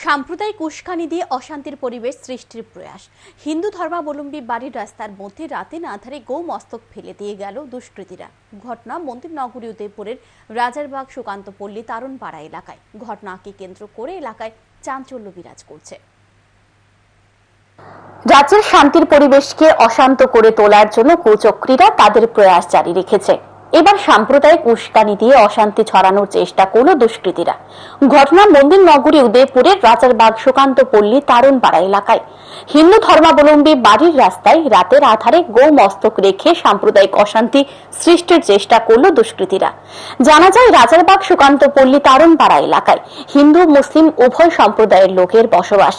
সাম্প্রদায়িক উস্কানি দিয়ে অশান্তির পরিবেশ সৃষ্টির প্রয়াস। হিন্দু ধর্মাবলম্বী বাড়ির রাস্তার মধ্যে রাতে আধারে গো মস্তক ফেলে দিয়ে গেল দুষ্কৃতীরা। ঘটনা মন্দির নগরী উদয়পুরের রাজারবাগ সুকান্তপল্লী তারণপাড়া এলাকায়। ঘটনাকে কেন্দ্র করে এলাকায় চাঞ্চল্য বিরাজ করছে। রাজ্যের শান্তির পরিবেশকে অশান্ত করে তোলার জন্য কুচক্রীরা তাদের প্রয়াস জারি রেখেছে। এবার সাম্প্রদায়িক উস্কানি দিয়ে অশান্তি ছড়ানোর চেষ্টা করল দুষ্কৃতীরা। ঘটনা মন্দির নগরী উদয়পুরের রাজারবাগ সুকান্তপল্লী তারণপাড়া এলাকায়। হিন্দু ধর্মাবলম্বী বাড়ির রাস্তায় রাতের আধারে গো মস্তক রেখে সাম্প্রদায়িক অশান্তি সৃষ্টির চেষ্টা করল দুষ্কৃতীরা। জানা যায়, রাজারবাগ সুকান্তপল্লী তারণপাড়া এলাকায় হিন্দু মুসলিম উভয় সম্প্রদায়ের লোকের বসবাস।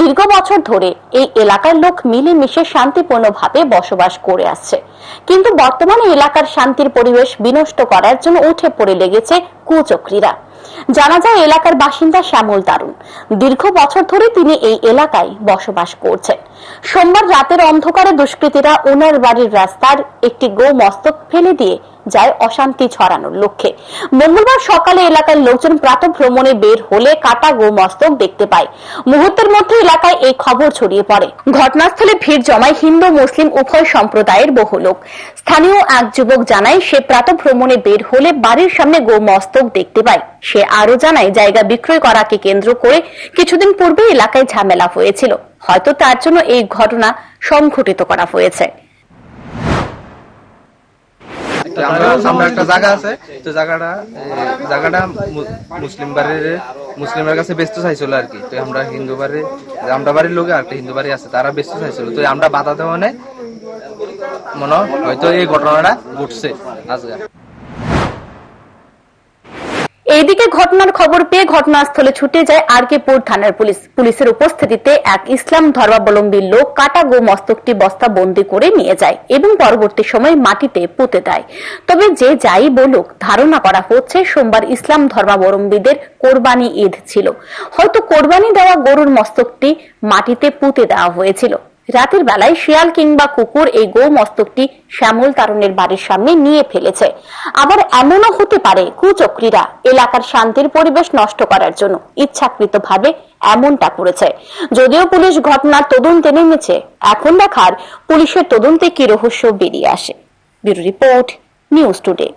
দীর্ঘ বছর ধরে এই এলাকার লোক মিলেমিশে শান্তিপূর্ণভাবে বসবাস করে আসছে, কিন্তু বর্তমানে এলাকার শান্তির পরিবেশ বিনষ্ট করার জন্য উঠে পড়ে লেগেছে কুচক্রীরা। জানা যায়, এলাকার বাসিন্দা শ্যামল তারুণ দীর্ঘ বছর ধরে তিনি এই এলাকায় বসবাস করছেন। সোমবার রাতের অন্ধকারে দুষ্কৃতীরা ওনার বাড়ির রাস্তার একটি গো মস্তক ফেলে দিয়ে যায় অশান্তি ছড়ানোর লক্ষ্যে। মঙ্গলবার সকালে এলাকার লোকজন প্রাতঃ ভ্রমণে বের হলে কাটা গো মস্তক দেখতে পায়। মুহূর্তের মধ্যে এলাকায় এই খবর ছড়িয়ে পড়ে। ঘটনাস্থলে ভিড় জমায় হিন্দু মুসলিম উভয় সম্প্রদায়ের বহু লোক। স্থানীয় এক যুবক জানায়, সে প্রাতঃ ভ্রমণে বের হলে বাড়ির সামনে গো মস্তক দেখতে পায়। সে আরো জানায়, জায়গা বিক্রয় করাকে কেন্দ্র করে কিছুদিন পূর্বে এলাকায় ঝামেলা হয়েছিল, হয়তো তার জন্য এই ঘটনা সংঘটিত করা হয়েছে। আমরা একটা জায়গা আছে, তো জায়গাটা মুসলিমের কাছে বেচতে চাইছিল আর কি। তো আমরা আমরা বাড়ির লোকে আর একটা হিন্দু বাড়ি আছে, তারা বেচতে চাইছিল। তো আমরা বাধা দেওয়া মনে হয়তো এই ঘটনাটা ঘটছে আজকে। এইদিকে ঘটনার খবর পেয়ে ঘটনাস্থলে ছুটে যায় আরকেপুর থানার পুলিশ। পুলিশের উপস্থিতিতে এক ইসলাম ধর্মাবলম্বী লোক কাটা গো মস্তকটি বস্তা বন্দি করে নিয়ে যায় এবং পরবর্তী সময় মাটিতে পুঁতে দেয়। তবে যে যাই বলুক, ধারণা করা হচ্ছে সোমবার ইসলাম ধর্মাবলম্বীদের কোরবানি ঈদ ছিল, হয়তো কোরবানি দেওয়া গরুর মস্তকটি মাটিতে পুঁতে দেওয়া হয়েছিল। রাতের বেলায় শিয়াল কিংবা কুকুর এই গো মস্তকটি শ্যামল তারুণের বাড়ির সামনে নিয়ে ফেলেছে। আবার এমনও হতে পারে কুচক্রীরা এলাকার শান্তির পরিবেশ নষ্ট করার জন্য ইচ্ছাকৃতভাবে এমনটা করেছে। যদিও পুলিশ ঘটনার তদন্তে নেমেছে, এখন দেখার পুলিশের তদন্তে কি রহস্য বেরিয়ে আসে। Bureau report, news today.